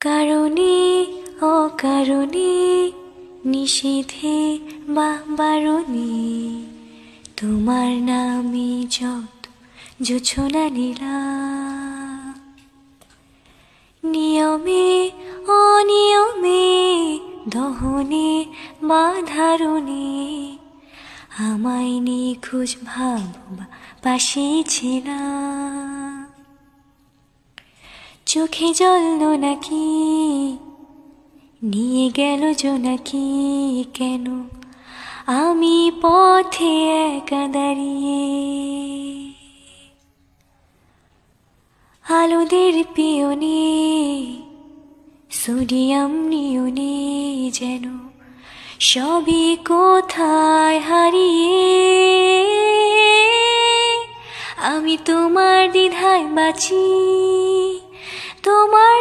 কারণে অকারণে নিষেধে বা বারণে তোমার নামে যত জোছনা নীলা, নিয়মে অনিয়মে দহনে বা ধারণে আমায় নিখোঁজ ভাববা পাশে ছিলা। চোখে জল নাকি নিয়ে গেল জোনাকি, কেন আমি পথে একা দাঁড়িয়ে। আলোদের পিয়নে সোডিয়াম নিয়নে যেন সবই কোথায় হারিয়ে। আমি তোমার দ্বিধায় বাঁচি, তোমার